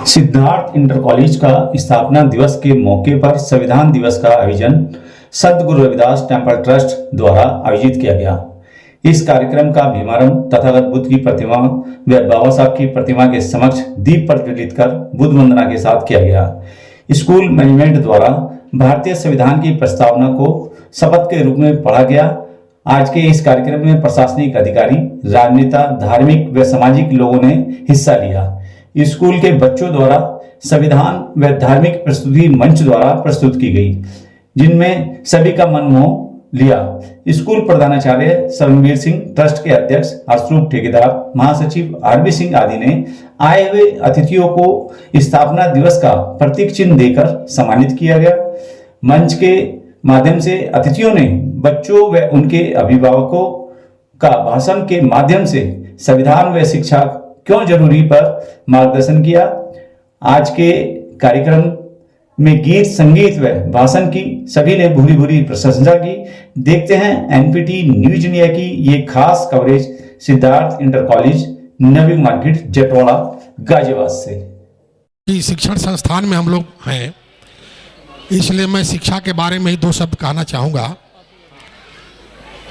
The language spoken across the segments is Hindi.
सिद्धार्थ इंटर कॉलेज का स्थापना दिवस के मौके पर संविधान दिवस का आयोजन सद्गुरु रविदास टेम्पल ट्रस्ट द्वारा आयोजित किया गया। इस कार्यक्रम का शुभारंभ तथागत बुद्ध की प्रतिमा व बाबा साहब की प्रतिमा के समक्ष दीप प्रज्वलित कर बुद्ध वंदना के साथ किया गया। स्कूल मैनेजमेंट द्वारा भारतीय संविधान की प्रस्तावना को शपथ के रूप में पढ़ा गया। आज के इस कार्यक्रम में प्रशासनिक अधिकारी, राजनेता, धार्मिक व सामाजिक लोगों ने हिस्सा लिया। स्कूल के बच्चों द्वारा संविधान व धार्मिक प्रस्तुति मंच द्वारा प्रस्तुत की गई, जिनमें सभी का मन मोह लिया। स्कूल प्रधानाचार्य शरणवीर सिंह, ट्रस्ट के अध्यक्ष हर्षरूप ठेकेदार, महासचिव आरबी सिंह आदि ने आए हुए अतिथियों को स्थापना दिवस का प्रतीक चिन्ह देकर सम्मानित किया गया। मंच के माध्यम से अतिथियों ने बच्चों व उनके अभिभावकों का भाषण के माध्यम से संविधान व शिक्षा क्यों जरूरी पर मार्गदर्शन किया। आज के कार्यक्रम में गीत, संगीत व भाषण की सभी ने भूरी भूरी प्रशंसा की। देखते हैं एनपीटी न्यूज इंडिया की ये खास कवरेज सिद्धार्थ इंटर कॉलेज, नवी मार्केट, जटवाड़ा, गाजियाबाद से। शिक्षण संस्थान में हम लोग हैं, इसलिए मैं शिक्षा के बारे में ही दो शब्द कहना चाहूँगा।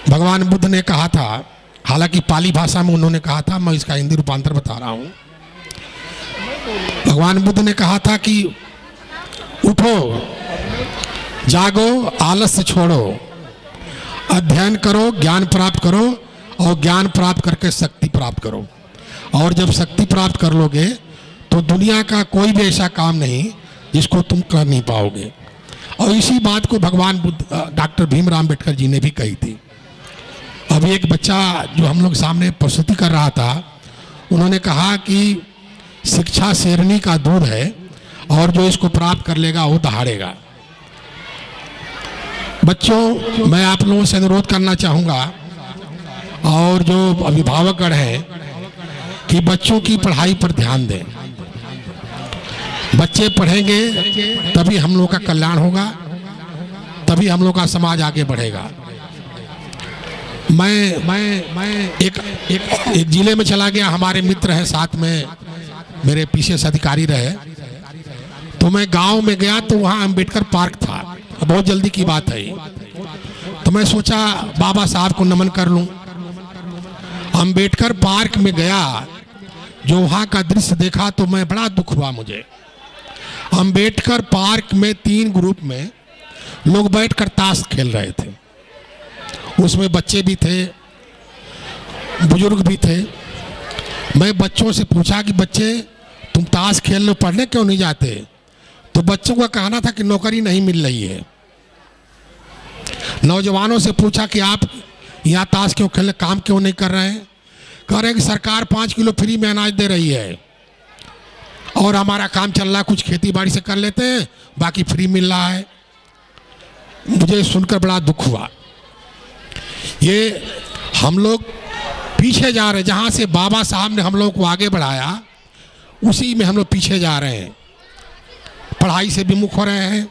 भगवान बुद्ध ने कहा था, हालांकि पाली भाषा में उन्होंने कहा था, मैं इसका हिंदी रूपांतर बता रहा हूँ। भगवान बुद्ध ने कहा था कि उठो, जागो, आलस्य छोड़ो, अध्ययन करो, ज्ञान प्राप्त करो और ज्ञान प्राप्त करके शक्ति प्राप्त करो। और जब शक्ति प्राप्त कर लोगे तो दुनिया का कोई भी ऐसा काम नहीं जिसको तुम कर नहीं पाओगे। और इसी बात को भगवान बुद्ध, डॉक्टर भीमराव अम्बेडकर जी ने भी कही थी। अभी एक बच्चा जो हम लोग सामने प्रस्तुति कर रहा था, उन्होंने कहा कि शिक्षा शेरनी का दूध है और जो इसको प्राप्त कर लेगा वो दहाड़ेगा। बच्चों, मैं आप लोगों से अनुरोध करना चाहूँगा और जो अभिभावकगण हैं कि बच्चों की पढ़ाई पर ध्यान दें। बच्चे पढ़ेंगे तभी हम लोग का कल्याण होगा, तभी हम लोग का समाज आगे बढ़ेगा। मैं एक जिले में चला गया, हमारे मित्र हैं साथ में, मेरे पीछे से अधिकारी रहे, तो मैं गांव में गया तो वहाँ अम्बेडकर पार्क था। बहुत जल्दी की बात है, तो मैं सोचा बाबा साहब को नमन कर लूं। अम्बेडकर पार्क में गया, जो वहाँ का दृश्य देखा तो मैं बड़ा दुख हुआ मुझे। अम्बेडकर पार्क में 3 ग्रुप में लोग बैठकर ताश खेल रहे थे। उसमें बच्चे भी थे, बुजुर्ग भी थे। मैं बच्चों से पूछा कि बच्चे, तुम ताश खेल लो, पढ़ने क्यों नहीं जाते? तो बच्चों का कहना था कि नौकरी नहीं मिल रही है। नौजवानों से पूछा कि आप यहाँ ताश क्यों खेल, काम क्यों नहीं कर रहे हैं? कह रहे हैं कि सरकार 5 किलो फ्री में अनाज दे रही है और हमारा काम चल रहा है, कुछ खेती बाड़ी से कर लेते हैं, बाकी फ्री मिल रहा है। मुझे सुनकर बड़ा दुख हुआ। ये हम लोग पीछे जा रहे हैं, जहाँ से बाबा साहब ने हम लोग को आगे बढ़ाया उसी में हम लोग पीछे जा रहे हैं। पढ़ाई से विमुख हो रहे हैं,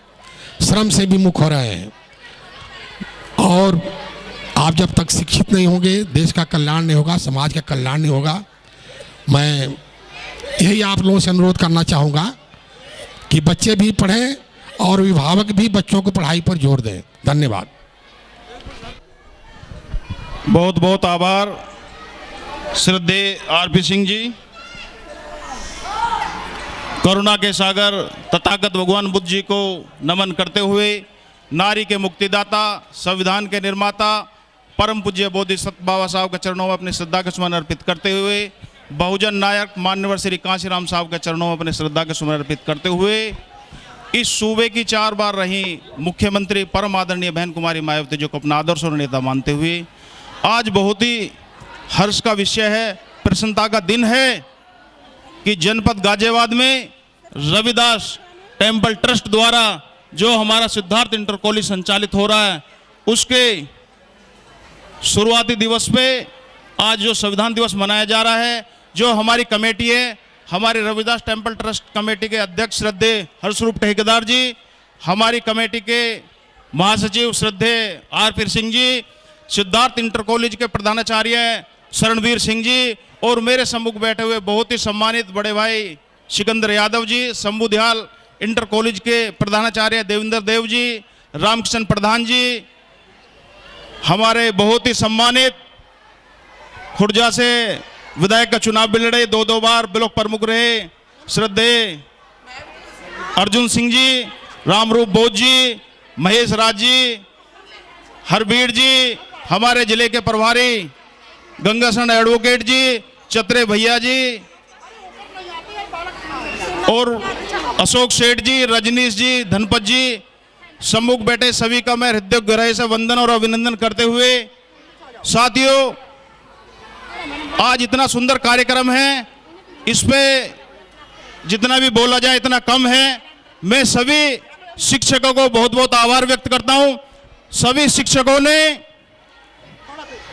श्रम से विमुख हो रहे हैं। और आप जब तक शिक्षित नहीं होंगे, देश का कल्याण नहीं होगा, समाज का कल्याण नहीं होगा। मैं यही आप लोगों से अनुरोध करना चाहूँगा कि बच्चे भी पढ़ें और अभिभावक भी बच्चों को पढ़ाई पर जोर दें। धन्यवाद। बहुत बहुत आभार श्रद्धेय आरपी सिंह जी। करुणा के सागर तथागत भगवान बुद्ध जी को नमन करते हुए नारी के मुक्तिदाता, संविधान के निर्माता, परम पूज्य बोधिसत्व बाबा साहब के चरणों में अपनी श्रद्धा के सुमन अर्पित करते हुए, बहुजन नायक मान्यवर श्री कांशीराम साहब के चरणों में अपने श्रद्धा के सुमन अर्पित करते हुए, इस सूबे की 4 बार रही मुख्यमंत्री परम आदरणीय बहन कुमारी मायावती जी को अपना आदर्श और नेता मानते हुए, आज बहुत ही हर्ष का विषय है, प्रसन्नता का दिन है कि जनपद गाजियाबाद में रविदास टेम्पल ट्रस्ट द्वारा जो हमारा सिद्धार्थ इंटर कॉलेज संचालित हो रहा है, उसके शुरुआती दिवस पे आज जो संविधान दिवस मनाया जा रहा है, जो हमारी कमेटी है, हमारे रविदास टेम्पल ट्रस्ट कमेटी के अध्यक्ष श्रद्धेय हर्षरूप ठेकेदार जी, हमारी कमेटी के महासचिव श्रद्धेय RP Singh ji, Siddharth inter college के प्रधानाचार्य शरणवीर सिंह जी और मेरे सम्मुख बैठे हुए बहुत ही सम्मानित बड़े भाई सिकंदर यादव जी, शंभुदयाल इंटर कॉलेज के प्रधानाचार्य देवेंद्र देव जी, रामकिशन प्रधान जी, हमारे बहुत ही सम्मानित खुर्जा से विधायक का चुनाव भी लड़े, 2 बार ब्लॉक प्रमुख रहे, श्रद्धेय अर्जुन सिंह जी, रामरूप बोध जी, महेश राज जी, हरबीर जी, हमारे जिले के प्रभारी गंगासन एडवोकेट जी, चतरे भैया जी और अशोक सेठ जी, रजनीश जी, धनपत जी, सम्मुख बैठे सभी का मैं हृदय गहराई से वंदन और अभिनंदन करते हुए, साथियों आज इतना सुंदर कार्यक्रम है, इस पे जितना भी बोला जाए इतना कम है। मैं सभी शिक्षकों को बहुत बहुत आभार व्यक्त करता हूं। सभी शिक्षकों ने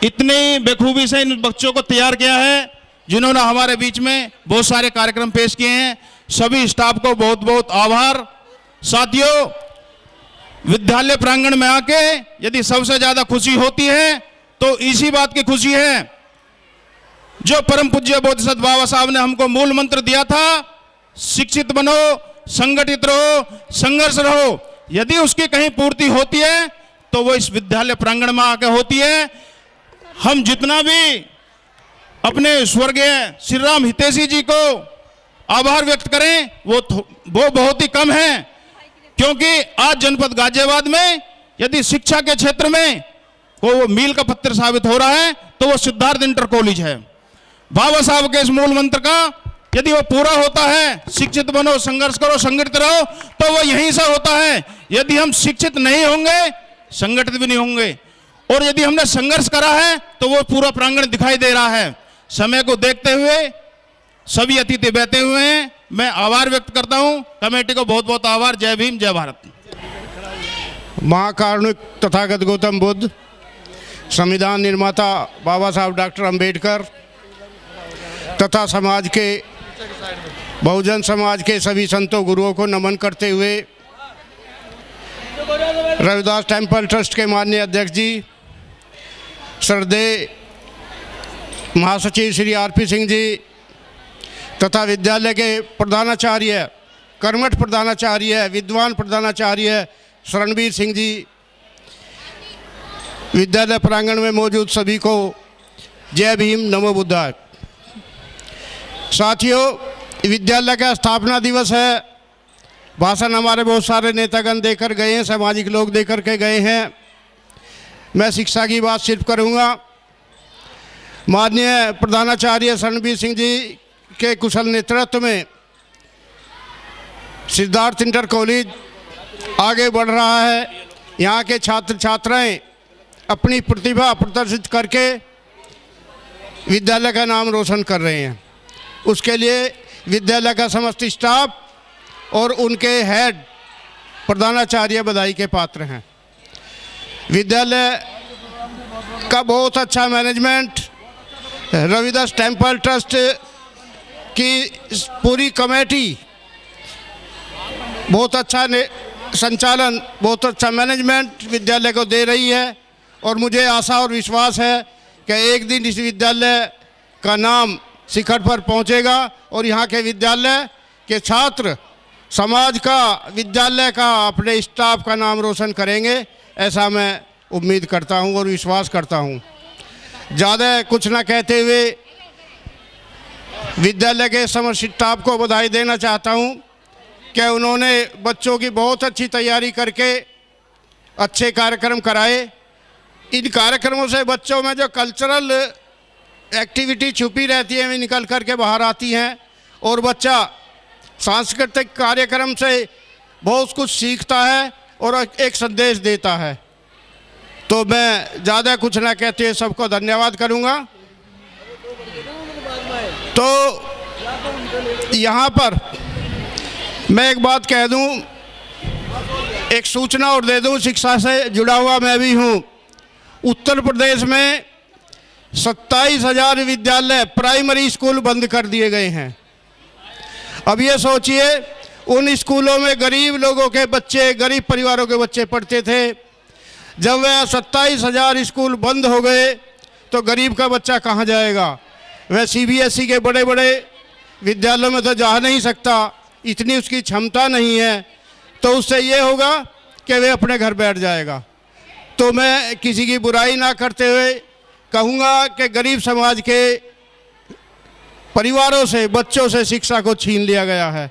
इतनी बेखूबी से इन बच्चों को तैयार किया है, जिन्होंने हमारे बीच में बहुत सारे कार्यक्रम पेश किए हैं। सभी स्टाफ को बहुत बहुत आभार। साथियों, विद्यालय प्रांगण में आके यदि सबसे ज्यादा खुशी होती है तो इसी बात की खुशी है, जो परम पूज्य बोधिसत्व बाबा साहब ने हमको मूल मंत्र दिया था, शिक्षित बनो, संगठित रहो, संघर्ष रहो। यदि उसकी कहीं पूर्ति होती है तो वो इस विद्यालय प्रांगण में आके होती है। हम जितना भी अपने स्वर्गीय श्री राम हितैषी जी को आभार व्यक्त करें वो बहुत ही कम है, क्योंकि आज जनपद गाजियाबाद में यदि शिक्षा के क्षेत्र में कोई मील का पत्थर साबित हो रहा है तो वो सिद्धार्थ इंटर कॉलेज है। बाबा साहब के इस मूल मंत्र का यदि वो पूरा होता है, शिक्षित बनो, संघर्ष करो, संगठित रहो, तो वो यहीं से होता है। यदि हम शिक्षित नहीं होंगे, संगठित भी नहीं होंगे, और यदि हमने संघर्ष करा है तो वो पूरा प्रांगण दिखाई दे रहा है। समय को देखते हुए सभी अतिथि बैठे हुए हैं, मैं आभार व्यक्त करता हूं। कमेटी को बहुत बहुत आभार। जय भीम, जय भारत। महाकारुणिक तथागत गौतम बुद्ध, संविधान निर्माता बाबा साहब डॉक्टर अंबेडकर तथा समाज के बहुजन समाज के सभी संतों गुरुओं को नमन करते हुए, रविदास टेम्पल ट्रस्ट के माननीय अध्यक्ष जी, श्रद्धेय महासचिव श्री आरपी सिंह जी तथा विद्यालय के प्रधानाचार्य, कर्मठ प्रधानाचार्य, विद्वान प्रधानाचार्य शरणबीर सिंह जी, विद्यालय प्रांगण में मौजूद सभी को जय भीम, नमो बुद्धाय। साथियों, विद्यालय का स्थापना दिवस है। भाषण हमारे बहुत सारे नेतागण देकर गए हैं, सामाजिक लोग देकर के गए हैं। मैं शिक्षा की बात सिर्फ करूंगा। माननीय प्रधानाचार्य शरणबीर सिंह जी के कुशल नेतृत्व में सिद्धार्थ इंटर कॉलेज आगे बढ़ रहा है। यहाँ के छात्र छात्राएं अपनी प्रतिभा प्रदर्शित करके विद्यालय का नाम रोशन कर रहे हैं। उसके लिए विद्यालय का समस्त स्टाफ और उनके हेड प्रधानाचार्य बधाई के पात्र हैं। विद्यालय का बहुत अच्छा मैनेजमेंट, रविदास टेम्पल ट्रस्ट की पूरी कमेटी बहुत अच्छा संचालन, बहुत अच्छा मैनेजमेंट विद्यालय को दे रही है। और मुझे आशा और विश्वास है कि एक दिन इस विद्यालय का नाम शिखर पर पहुंचेगा और यहाँ के विद्यालय के छात्र समाज का, विद्यालय का, अपने स्टाफ का नाम रोशन करेंगे, ऐसा मैं उम्मीद करता हूँ और विश्वास करता हूँ। ज़्यादा कुछ ना कहते हुए विद्यालय के समस्त स्टाफ को बधाई देना चाहता हूँ कि उन्होंने बच्चों की बहुत अच्छी तैयारी करके अच्छे कार्यक्रम कराए। इन कार्यक्रमों से बच्चों में जो कल्चरल एक्टिविटी छुपी रहती है वे निकल कर के बाहर आती हैं और बच्चा सांस्कृतिक कार्यक्रम से बहुत कुछ सीखता है और एक संदेश देता है। तो मैं ज़्यादा कुछ ना कहते हुए सबको धन्यवाद करूँगा। तो यहाँ पर मैं एक बात कह दूँ, एक सूचना और दे दूँ, शिक्षा से जुड़ा हुआ मैं भी हूँ। उत्तर प्रदेश में 27,000 विद्यालय प्राइमरी स्कूल बंद कर दिए गए हैं। अब ये सोचिए, उन स्कूलों में गरीब लोगों के बच्चे, गरीब परिवारों के बच्चे पढ़ते थे। जब वह 27,000 स्कूल बंद हो गए तो गरीब का बच्चा कहाँ जाएगा? वह CBSE के बड़े बड़े विद्यालय में तो जा नहीं सकता, इतनी उसकी क्षमता नहीं है, तो उससे ये होगा कि वे अपने घर बैठ जाएगा। तो मैं किसी की बुराई ना करते हुए कहूँगा कि गरीब समाज के परिवारों से, बच्चों से शिक्षा को छीन लिया गया है,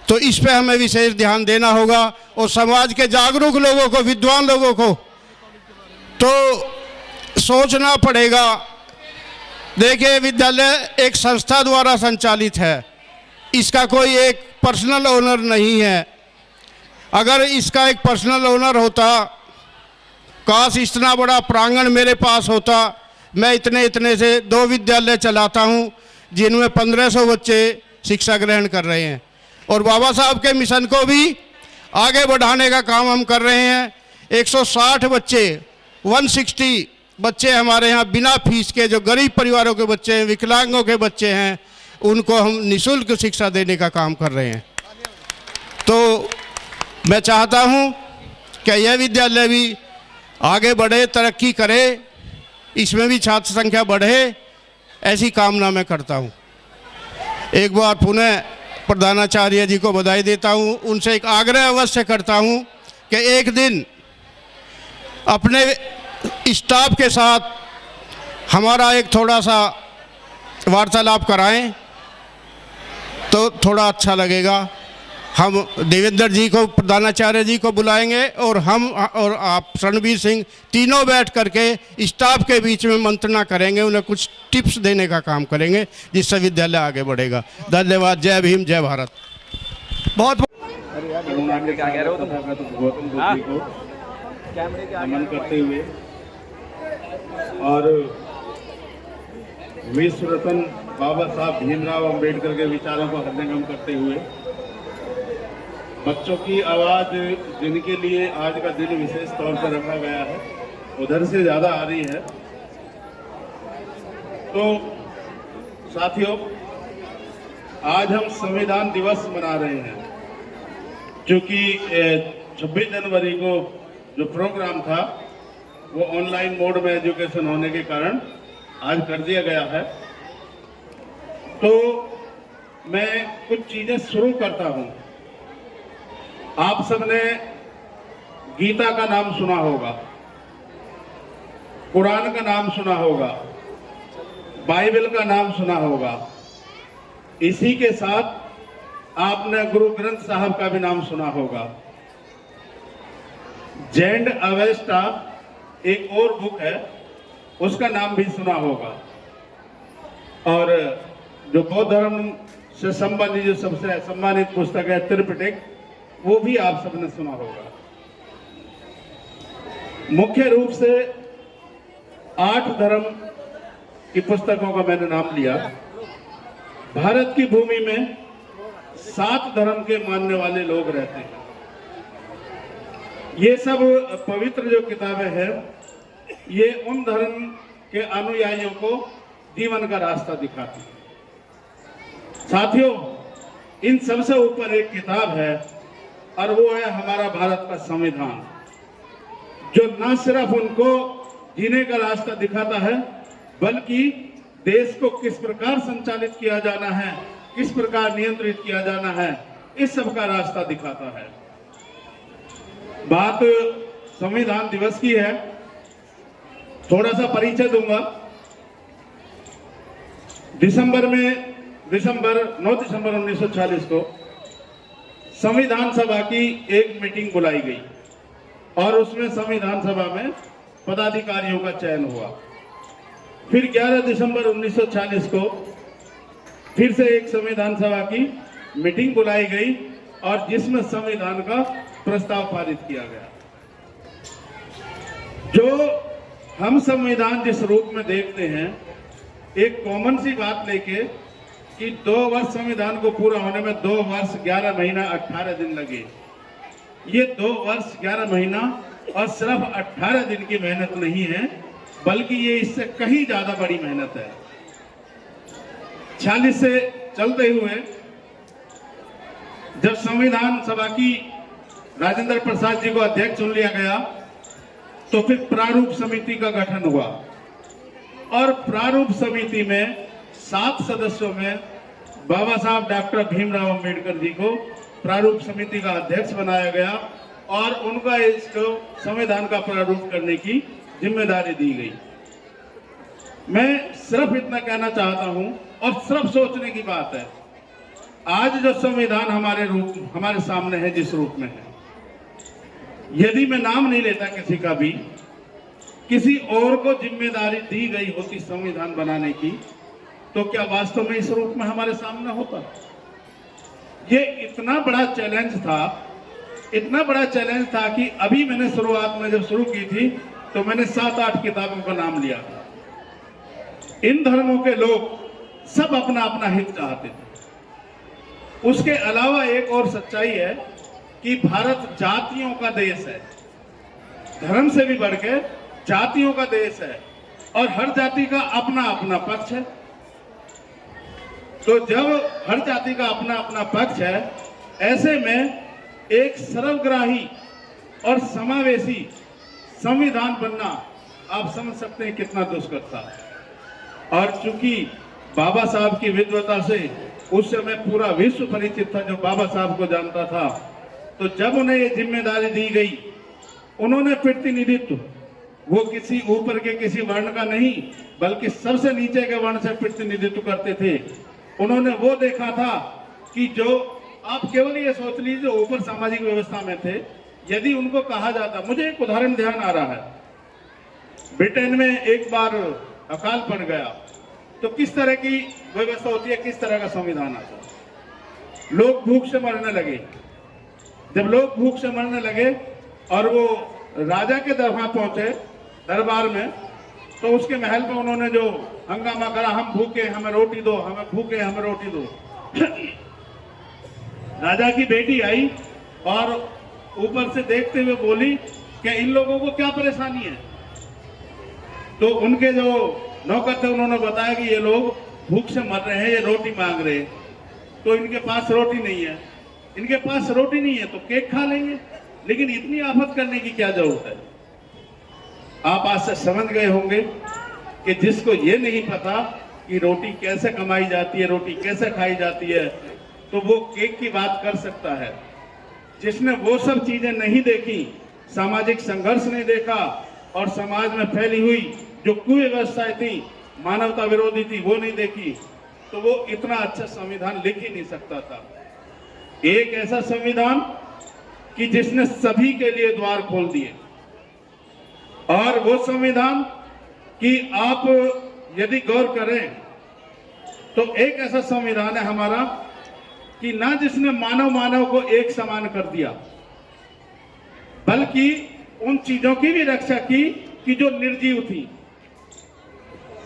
तो इस पे हमें विशेष ध्यान देना होगा। और समाज के जागरूक लोगों को, विद्वान लोगों को तो सोचना पड़ेगा। देखिए, विद्यालय एक संस्था द्वारा संचालित है, इसका कोई एक पर्सनल ओनर नहीं है। अगर इसका एक पर्सनल ओनर होता, काश इतना बड़ा प्रांगण मेरे पास होता। मैं इतने से 2 विद्यालय चलाता हूँ जिनमें 1500 बच्चे शिक्षा ग्रहण कर रहे हैं, और बाबा साहब के मिशन को भी आगे बढ़ाने का काम हम कर रहे हैं। 160 बच्चे, 160 बच्चे हमारे यहाँ बिना फीस के, जो गरीब परिवारों के बच्चे हैं, विकलांगों के बच्चे हैं, उनको हम निःशुल्क शिक्षा देने का काम कर रहे हैं। तो मैं चाहता हूँ कि यह विद्यालय भी आगे बढ़े, तरक्की करे, इसमें भी छात्र संख्या बढ़े, ऐसी कामना मैं करता हूँ। एक बार पुनः प्रधानाचार्य जी को बधाई देता हूँ। उनसे एक आग्रह अवश्य करता हूँ कि एक दिन अपने स्टाफ के साथ हमारा एक थोड़ा सा वार्तालाप कराएं तो थोड़ा अच्छा लगेगा। हम देवेंद्र जी को, प्रधानाचार्य जी को बुलाएंगे, और हम और आप रणवीर सिंह तीनों बैठ करके स्टाफ के बीच में मंत्रणा करेंगे, उन्हें कुछ टिप्स देने का काम करेंगे, जिससे विद्यालय आगे बढ़ेगा। धन्यवाद। जय भीम, जय भारत। बहुत नमन करते हुए और विश्व रत्न बाबा साहब भीमराव अंबेडकर के विचारों को हृदयंगम करते हुए बच्चों की आवाज़ जिनके लिए आज का दिन विशेष तौर पर रखा गया है, उधर से ज़्यादा आ रही है। तो साथियों, आज हम संविधान दिवस मना रहे हैं, क्योंकि 26 जनवरी को जो प्रोग्राम था वो ऑनलाइन मोड में एजुकेशन होने के कारण आज कर दिया गया है। तो मैं कुछ चीज़ें शुरू करता हूँ। आप सबने गीता का नाम सुना होगा, कुरान का नाम सुना होगा, बाइबल का नाम सुना होगा। इसी के साथ आपने गुरु ग्रंथ साहब का भी नाम सुना होगा। जैंड अवेस्टा एक और बुक है, उसका नाम भी सुना होगा। और जो बौद्ध धर्म से संबंधित जो सबसे सम्मानित पुस्तक है त्रिपिटक, वो भी आप सबने सुना होगा। मुख्य रूप से 8 धर्म की पुस्तकों का मैंने नाम लिया। भारत की भूमि में 7 धर्म के मानने वाले लोग रहते हैं। ये सब पवित्र जो किताबें हैं, ये उन धर्म के अनुयायियों को जीवन का रास्ता दिखाती है। साथियों, इन सबसे ऊपर एक किताब है, और वो है हमारा भारत का संविधान, जो न सिर्फ उनको जीने का रास्ता दिखाता है, बल्कि देश को किस प्रकार संचालित किया जाना है, किस प्रकार नियंत्रित किया जाना है, इस सब का रास्ता दिखाता है। बात संविधान दिवस की है, थोड़ा सा परिचय दूंगा। 9 दिसंबर 1940 को संविधान सभा की एक मीटिंग बुलाई गई, और उसमें संविधान सभा में पदाधिकारियों का चयन हुआ। फिर 11 दिसंबर 1940 को फिर से एक संविधान सभा की मीटिंग बुलाई गई, और जिसमें संविधान का प्रस्ताव पारित किया गया। जो हम संविधान जिस रूप में देखते हैं, एक कॉमन सी बात लेके कि 2 वर्ष संविधान को पूरा होने में 2 वर्ष 11 महीना 18 दिन लगे। ये 2 वर्ष 11 महीना और सिर्फ 18 दिन की मेहनत नहीं है, बल्कि ये इससे कहीं ज्यादा बड़ी मेहनत है। 46 से चलते हुए जब संविधान सभा की राजेंद्र प्रसाद जी को अध्यक्ष चुन लिया गया, तो फिर प्रारूप समिति का गठन हुआ, और प्रारूप समिति में 7 सदस्यों में बाबा साहब डॉक्टर भीमराव अंबेडकर जी को प्रारूप समिति का अध्यक्ष बनाया गया और उनका इसको संविधान का प्रारूप करने की जिम्मेदारी दी गई। मैं सिर्फ इतना कहना चाहता हूं और सिर्फ सोचने की बात है, आज जो संविधान हमारे सामने है, जिस रूप में है, यदि मैं नाम नहीं लेता किसी का भी, किसी और को जिम्मेदारी दी गई होती संविधान बनाने की, तो क्या वास्तव में इस रूप में हमारे सामने होता? ये इतना बड़ा चैलेंज था कि अभी मैंने शुरुआत में जब शुरू की थी तो मैंने 7-8 किताबों का नाम लिया था। इन धर्मों के लोग सब अपना अपना हित चाहते थे। उसके अलावा एक और सच्चाई है कि भारत जातियों का देश है, धर्म से भी बढ़ के जातियों का देश है और हर जाति का अपना अपना पक्ष है। तो जब हर जाति का अपना अपना पक्ष है, ऐसे में एक सर्वग्राही और समावेशी संविधान बनना आप समझ सकते हैं कितना दुष्कर था। और चूंकि बाबा साहब की विद्वता से उस समय पूरा विश्व परिचित था, जो बाबा साहब को जानता था, तो जब उन्हें ये जिम्मेदारी दी गई, उन्होंने प्रतिनिधित्व वो किसी ऊपर के किसी वर्ण का नहीं बल्कि सबसे नीचे के वर्ण से प्रतिनिधित्व करते थे। उन्होंने वो देखा था कि जो आप केवल ये सोच लीजिए ऊपर सामाजिक व्यवस्था में थे, यदि उनको कहा जाता, मुझे एक उदाहरण ध्यान आ रहा है, ब्रिटेन में एक बार अकाल पड़ गया तो किस तरह की व्यवस्था होती है, किस तरह का संविधान आता है। लोग भूख से मरने लगे। जब लोग भूख से मरने लगे और वो राजा के दरबार पहुंचे, दरबार में, तो उसके महल में उन्होंने जो हंगामा करा, हम भूखे हमें रोटी दो, हमें भूखे हमें रोटी दो। राजा की बेटी आई और ऊपर से देखते हुए बोली कि इन लोगों को क्या परेशानी है। तो उनके जो नौकर थे उन्होंने बताया कि ये लोग भूख से मर रहे हैं, ये रोटी मांग रहे हैं, तो इनके पास रोटी नहीं है। इनके पास रोटी नहीं है तो केक खा लेंगे, लेकिन इतनी आफत करने की क्या जरूरत है। आप आज से समझ गए होंगे कि जिसको ये नहीं पता कि रोटी कैसे कमाई जाती है, रोटी कैसे खाई जाती है, तो वो केक की बात कर सकता है। जिसने वो सब चीजें नहीं देखी, सामाजिक संघर्ष नहीं देखा और समाज में फैली हुई जो कुव्यवस्थाएं थी, मानवता विरोधी थी, वो नहीं देखी, तो वो इतना अच्छा संविधान लिख ही नहीं सकता था। एक ऐसा संविधान कि जिसने सभी के लिए द्वार खोल दिए, और वो संविधान कि आप यदि गौर करें तो एक ऐसा संविधान है हमारा कि ना जिसने मानव को एक समान कर दिया, बल्कि उन चीजों की भी रक्षा की कि जो निर्जीव थी।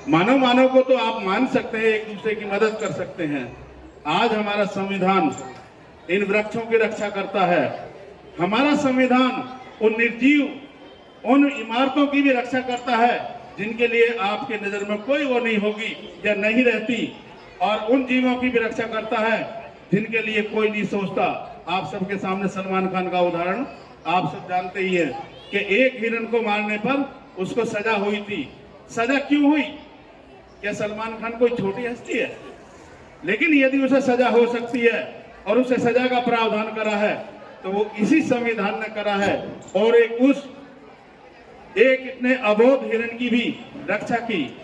मानव को तो आप मान सकते हैं, एक दूसरे की मदद कर सकते हैं। आज हमारा संविधान इन वृक्षों की रक्षा करता है। हमारा संविधान उन निर्जीव, उन इमारतों की भी रक्षा करता है जिनके लिए आपके नजर में कोई वो नहीं होगी या नहीं रहती, और उन जीवों की भी रक्षा करता है जिनके लिए कोई नहीं सोचता। आप सबके सामने सलमान खान का उदाहरण आप सब जानते ही हैं कि एक हिरण को मारने पर उसको सजा हुई थी। सजा क्यों हुई? क्या सलमान खान कोई छोटी हस्ती है? लेकिन यदि उसे सजा हो सकती है और उसे सजा का प्रावधान करा है तो वो इसी संविधान ने करा है, और एक इतने अबोध हिरण की भी रक्षा की।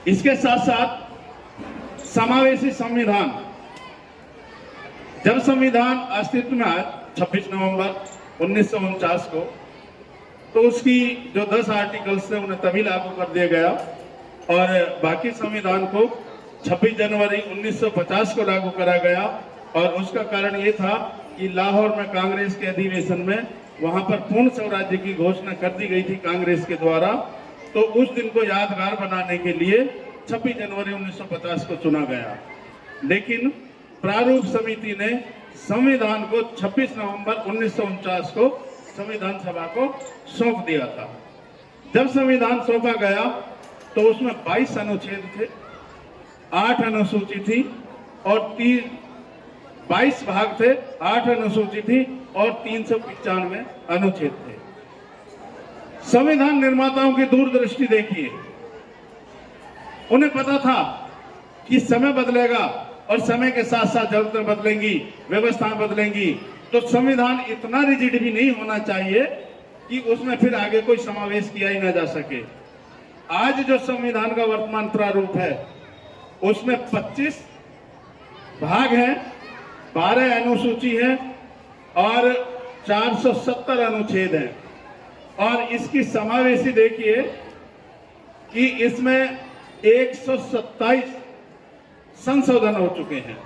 इसके साथ साथ समावेशी संविधान, जब संविधान अस्तित्व में आया 26 नवंबर 1949 को, तो उसकी जो 10 आर्टिकल्स थे उन्हें तभी लागू कर दिया गया, और बाकी संविधान को 26 जनवरी 1950 को लागू करा गया। और उसका कारण ये था कि लाहौर में कांग्रेस के अधिवेशन में वहां पर पूर्ण स्वराज्य की घोषणा कर दी गई थी कांग्रेस के द्वारा। तो उस दिन को यादगार बनाने के लिए 26 जनवरी 1950 को चुना गया। लेकिन प्रारूप समिति ने संविधान को 26 नवंबर 1949 को संविधान सभा को सौंप दिया था। जब संविधान सौंपा गया तो उसमें 22 अनुच्छेद थे, 8 अनुसूची थी और 22 भाग थे, 8 अनुसूची थी और 395 अनुच्छेद थे। संविधान निर्माताओं की दूरदृष्टि देखिए, उन्हें पता था कि समय बदलेगा, और समय के साथ साथ जरूरतें बदलेंगी, व्यवस्थाएं बदलेंगी, तो संविधान इतना रिजिड भी नहीं होना चाहिए कि उसमें फिर आगे कोई समावेश किया ही ना जा सके। आज जो संविधान का वर्तमान प्रारूप है उसमें 25 भाग हैं, 12 अनुसूची है और 470 अनुच्छेद हैं। और इसकी समावेशी देखिए कि इसमें 127 संशोधन हो चुके हैं।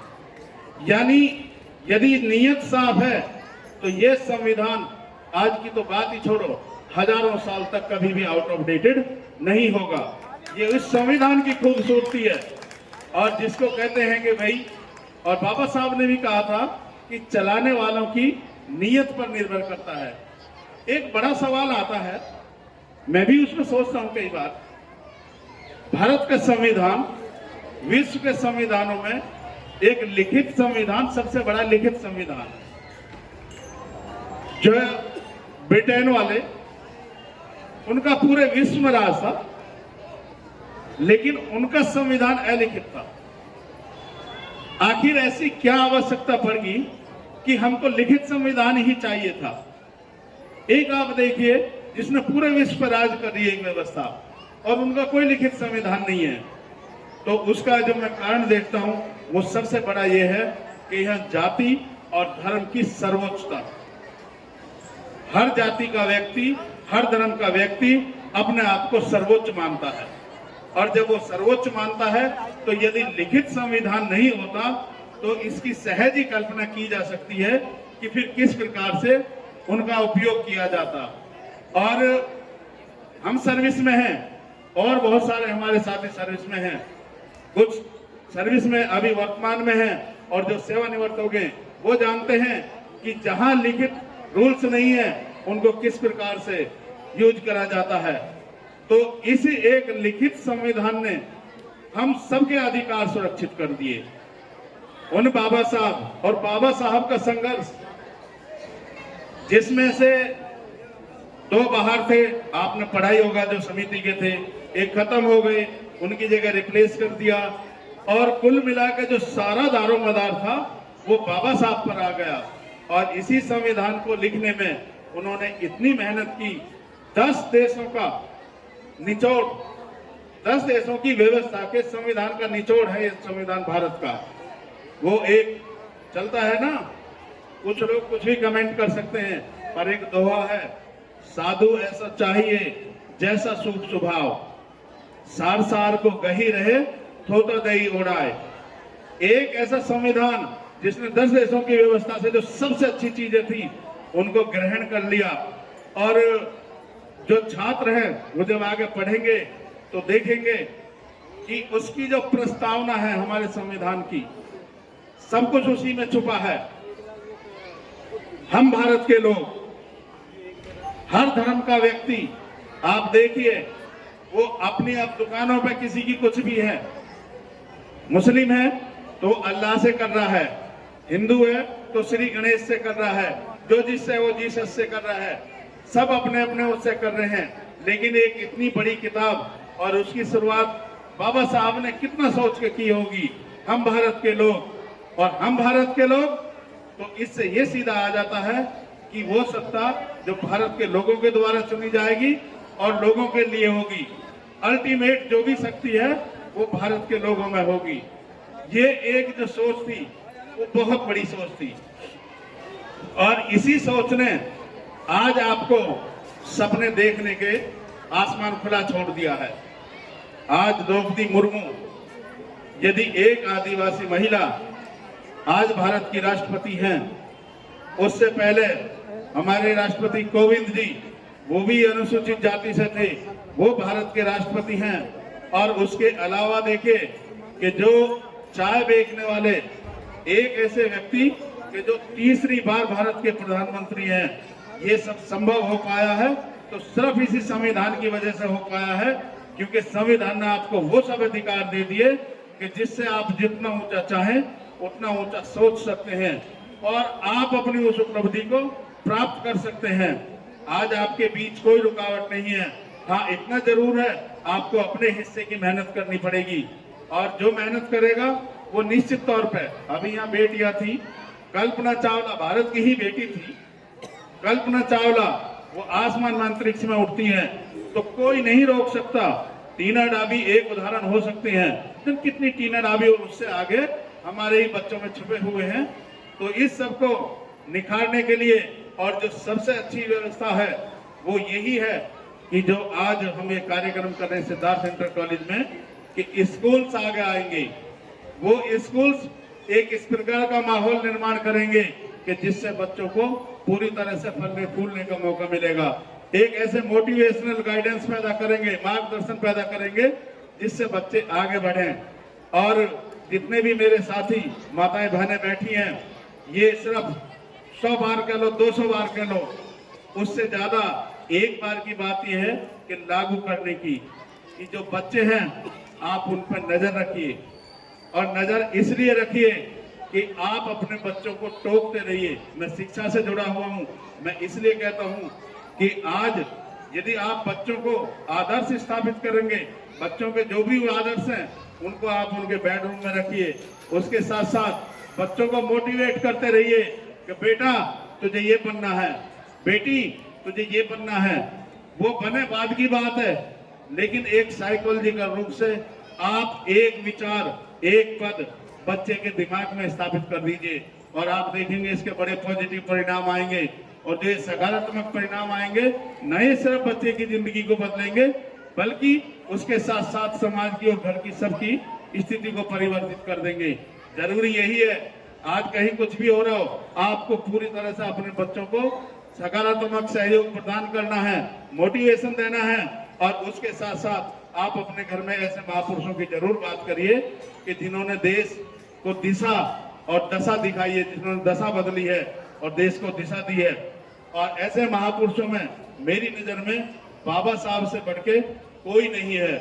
यानी यदि नियत साफ है तो ये संविधान, आज की तो बात ही छोड़ो, हजारों साल तक कभी भी आउट ऑफ डेटेड नहीं होगा। ये इस संविधान की खूबसूरती है। और जिसको कहते हैं कि भाई, और बाबा साहब ने भी कहा था कि चलाने वालों की नीयत पर निर्भर करता है। एक बड़ा सवाल आता है, मैं भी उसमें सोचता हूं कई बार, भारत का संविधान विश्व के संविधानों में एक लिखित संविधान, सबसे बड़ा लिखित संविधान, जो ब्रिटेन वाले, उनका पूरे विश्व में राज था, लेकिन उनका संविधान अलिखित था। आखिर ऐसी क्या आवश्यकता पड़ गई कि हमको लिखित संविधान ही चाहिए था? एक आप देखिए जिसने पूरे विश्व पर राज कर रही है एक व्यवस्था, और उनका कोई लिखित संविधान नहीं है। तो उसका जो मैं कारण देखता हूं वो सबसे बड़ा ये है कि यह जाति और धर्म की सर्वोच्चता, हर जाति का व्यक्ति, हर धर्म का व्यक्ति अपने आप को सर्वोच्च मानता है। और जब वो सर्वोच्च मानता है तो यदि लिखित संविधान नहीं होता तो इसकी सहज ही कल्पना की जा सकती है कि फिर किस प्रकार से उनका उपयोग किया जाता। और हम सर्विस में हैं और बहुत सारे हमारे साथी सर्विस में हैं, कुछ सर्विस में अभी वर्तमान में हैं, और जो सेवानिवृत्त हो गए वो जानते हैं कि जहां लिखित रूल्स नहीं है उनको किस प्रकार से यूज करा जाता है। तो इसी एक लिखित संविधान ने हम सबके अधिकार सुरक्षित कर दिए। उन बाबा साहब और बाबा साहब का संघर्ष, जिसमें से 2 बाहर थे, आपने पढ़ाई होगा, जो समिति के थे, एक खत्म हो गए, उनकी जगह रिप्लेस कर दिया, और कुल मिलाकर जो सारा दारोमदार था वो बाबा साहब पर आ गया। और इसी संविधान को लिखने में उन्होंने इतनी मेहनत की, 10 देशों का निचोड़, 10 देशों की व्यवस्था के संविधान का निचोड़ है ये संविधान भारत का। वो एक चलता है ना, कुछ लोग कुछ भी कमेंट कर सकते हैं, पर एक दोहा है, साधु ऐसा चाहिए जैसा शुभ स्वभाव, सार सार को गही रहे थोता दही उड़ाए। एक ऐसा संविधान जिसने 10 देशों की व्यवस्था से जो सबसे अच्छी चीजें थी उनको ग्रहण कर लिया। और जो छात्र हैं वो जब आगे पढ़ेंगे तो देखेंगे कि उसकी जो प्रस्तावना है हमारे संविधान की, सब कुछ उसी में छुपा है। हम भारत के लोग, हर धर्म का व्यक्ति, आप देखिए वो अपनी अब दुकानों पे किसी की कुछ भी है, मुस्लिम है तो अल्लाह से कर रहा है, हिंदू है तो श्री गणेश से कर रहा है, जो जिससे वो जीसस से कर रहा है, सब अपने अपने उससे कर रहे हैं। लेकिन एक इतनी बड़ी किताब, और उसकी शुरुआत बाबा साहब ने कितना सोच के की होगी, हम भारत के लोग, और हम भारत के लोग, तो इससे ये सीधा आ जाता है कि वो सत्ता जो भारत के लोगों के द्वारा चुनी जाएगी और लोगों के लिए होगी, अल्टीमेट जो भी शक्ति है वो भारत के लोगों में होगी। ये एक जो सोच थी वो बहुत बड़ी सोच थी, और इसी सोच ने आज आपको सपने देखने के आसमान खुला छोड़ दिया है। आज द्रौपदी मुर्मू यदि एक आदिवासी महिला आज भारत की राष्ट्रपति हैं, उससे पहले हमारे राष्ट्रपति कोविंद जी, वो भी अनुसूचित जाति से थे, वो भारत के राष्ट्रपति हैं। और उसके अलावा देखिए कि जो चाय बेचने वाले एक ऐसे व्यक्ति कि जो तीसरी बार भारत के प्रधानमंत्री हैं, ये सब संभव हो पाया है तो सिर्फ इसी संविधान की वजह से हो पाया है, क्योंकि संविधान ने आपको वो सब अधिकार दे दिए कि जिससे आप जितना ऊंचा चाहें उतना ऊंचा सोच सकते हैं और आप अपनी उस उपलब्धि को प्राप्त कर सकते हैं। आज आपके बीच कोई रुकावट नहीं है। हाँ, इतना जरूर है, आपको अपने हिस्से की मेहनत करनी पड़ेगी, और जो मेहनत करेगा वो निश्चित तौर पे, अभी यहाँ बेटियां थी, कल्पना चावला भारत की ही बेटी थी, कल्पना चावला वो आसमान में अंतरिक्ष में उड़ती हैं, तो कोई नहीं रोक सकता। टीना डाबी एक उदाहरण हो सकते हैं, लेकिन कितनी टीना डाबी और उससे आगे हमारे ही बच्चों में छुपे हुए हैं। तो इस सब को निखारने के लिए और जो सबसे अच्छी व्यवस्था है वो यही है कि जो आज हम ये कार्यक्रम कर रहे हैं सिद्धार्थ इंटर कॉलेज में, कि स्कूल्स आगे आएंगे, वो स्कूल्स एक इस प्रकार का माहौल निर्माण करेंगे कि जिससे बच्चों को पूरी तरह से फलने फूलने का मौका मिलेगा। एक ऐसे मोटिवेशनल गाइडेंस पैदा करेंगे, मार्गदर्शन पैदा करेंगे जिससे बच्चे आगे बढ़ें। और जितने भी मेरे साथी माताएं बहनें बैठी हैं, ये सिर्फ 100 बार कह लो, 200 बार कह लो, उससे ज्यादा एक बार की बात यह है कि लागू करने की, कि जो बच्चे हैं आप उन पर नजर रखिए, और नजर इसलिए रखिए कि आप अपने बच्चों को टोकते रहिए। मैं शिक्षा से जुड़ा हुआ हूं, मैं इसलिए कहता हूं कि आज यदि आप बच्चों को आदर्श स्थापित करेंगे, बच्चों के जो भी आदर्श हैं उनको आप उनके बेडरूम में रखिए। उसके साथ साथ बच्चों को मोटिवेट करते रहिए कि बेटा तुझे ये बनना है, बेटी तुझे ये बनना है। वो बने बाद की बात है, लेकिन एक साइकोलॉजिकल रूप से आप एक विचार, एक पद बच्चे के दिमाग में स्थापित कर दीजिए, और आप देखेंगे इसके बड़े पॉजिटिव परिणाम आएंगे। और जो सकारात्मक परिणाम आएंगे, न ही सिर्फ बच्चे की जिंदगी को बदलेंगे, बल्कि उसके साथ साथ समाज की और घर की सबकी स्थिति को परिवर्तित कर देंगे। जरूरी यही है, आज कहीं कुछ भी हो रहा हो, आपको पूरी तरह से अपने बच्चों को सकारात्मक सहयोग प्रदान करना है, मोटिवेशन देना है, और उसके साथ साथ आप अपने घर में ऐसे महापुरुषों की जरूर बात करिए कि जिन्होंने देश को दिशा और दशा दिखाई है, जिन्होंने दशा बदली है और देश को दिशा दी है। और ऐसे महापुरुषों में मेरी नजर में बाबा साहब से बढ़ के कोई नहीं है।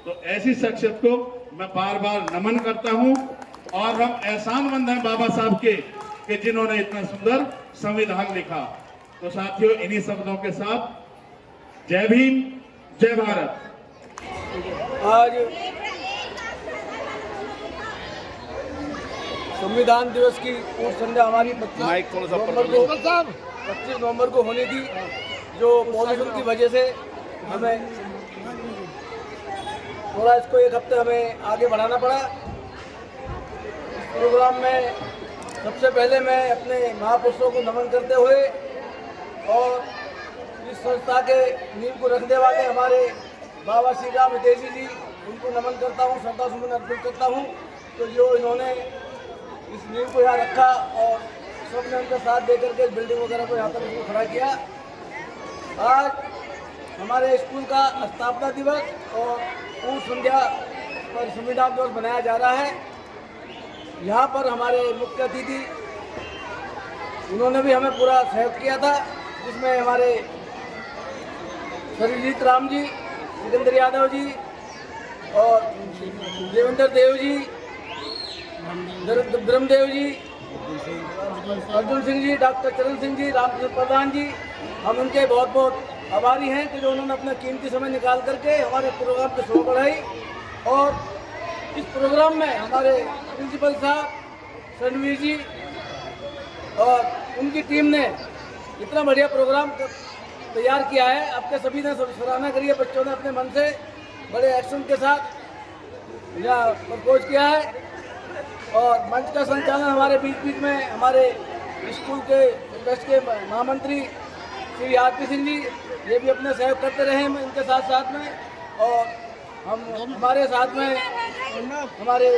तो ऐसी शख्सियत को मैं बार बार नमन करता हूं, और हम एहसानमंद हैं बाबा साहब के कि जिन्होंने इतना सुंदर संविधान लिखा। तो साथियों, इन्हीं शब्दों के साथ जय भीम, जय भारत। आज संविधान दिवस की पूर्व संध्या हमारी 25 नवंबर को होनी थी, जो पॉल्यूशन की वजह से हमें थोड़ा इसको एक हफ्ते हमें आगे बढ़ाना पड़ा। इस प्रोग्राम में सबसे पहले मैं अपने महापुरुषों को नमन करते हुए और इस संस्था के नींव को रखने वाले हमारे बाबा श्री राम हितैषी जी, उनको नमन करता हूँ, श्रद्धा सुमन अर्पित करता हूँ। तो जो इन्होंने इस नींव को यहाँ रखा और सबने उनका साथ देकर के बिल्डिंग वगैरह को यहाँ तक उसको खड़ा किया। आज हमारे स्कूल का स्थापना दिवस और पूर्व संध्या पर संविधान दिवस मनाया जा रहा है। यहाँ पर हमारे मुख्य अतिथि, उन्होंने भी हमें पूरा सहयोग किया था, जिसमें हमारे सरजीत राम जी, सिकंदर यादव जी और देवेंद्र देव जी, ब्रह्मदेव जी, अर्जुन सिंह जी, डॉक्टर चरण सिंह जी, रामकृष्ण प्रधान जी, हम उनके बहुत बहुत आभारी हैं कि जो उन्होंने अपना कीमती समय निकाल करके हमारे प्रोग्राम की शोभा बढ़ाई। और इस प्रोग्राम में हमारे प्रिंसिपल साहब रणवीर जी और उनकी टीम ने इतना बढ़िया प्रोग्राम तैयार किया है। आपके सभी ने सराहना करी है, बच्चों ने अपने मन से बड़े एक्शन के साथ यहाँ प्रपोज किया है। और मंच का संचालन हमारे बीच बीच में हमारे स्कूल के ट्रस्ट के महामंत्री श्री आरपी सिंह जी, ये भी अपने सहयोग करते रहे हैं इनके साथ साथ में। और हमारे साथ में हमारे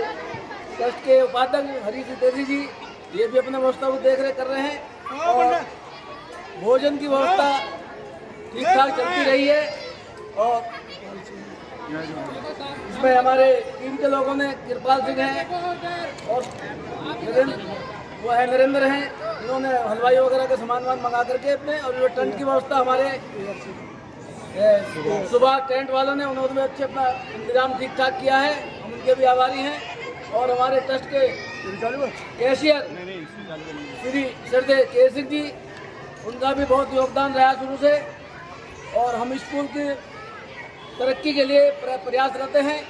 ट्रस्ट के उपाध्यक्ष हरीश हितैषी जी, ये भी अपने व्यवस्था को देख रेख कर रहे हैं। और भोजन की व्यवस्था ठीक ठाक चलती रही है। और इसमें हमारे टीम के लोगों ने कृपाल सिंह हैं और नरेंद्र हैं, इन्होंने हलवाई वगैरह के सामान मंगा करके अपने, और जो टेंट की व्यवस्था हमारे सुबह टेंट वालों ने, उन्होंने भी अच्छे अपना इंतजाम ठीक ठाक किया है, हम उनके भी आभारी हैं। और हमारे ट्रस्ट के कैशियर श्री सरदे के सिंह जी, उनका भी बहुत योगदान रहा शुरू से। और हम स्कूल की तरक्की के लिए प्रयासरत हैं।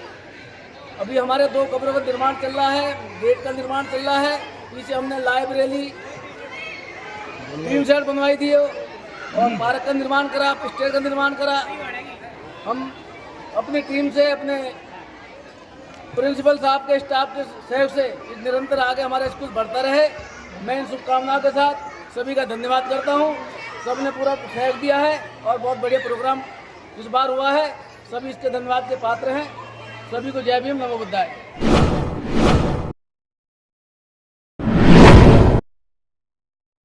अभी हमारे 2 कमरों का निर्माण चल रहा है, गेट का निर्माण चल रहा है। पीछे हमने लाइब्रेरी, टीन शेड बनवाई थी और पार्क का निर्माण करा, स्टेज का निर्माण करा। हम अपनी टीम से, अपने प्रिंसिपल साहब के, स्टाफ के सहयोग से निरंतर आगे हमारा स्कूल बढ़ता रहे। मैं इन शुभकामनाओं के साथ सभी का धन्यवाद करता हूँ। सबने पूरा सहयोग दिया है और बहुत बढ़िया प्रोग्राम इस बार हुआ है। सभी इसके धन्यवाद के पात्र हैं। सभी को जय भीम, नमो बुद्धाय।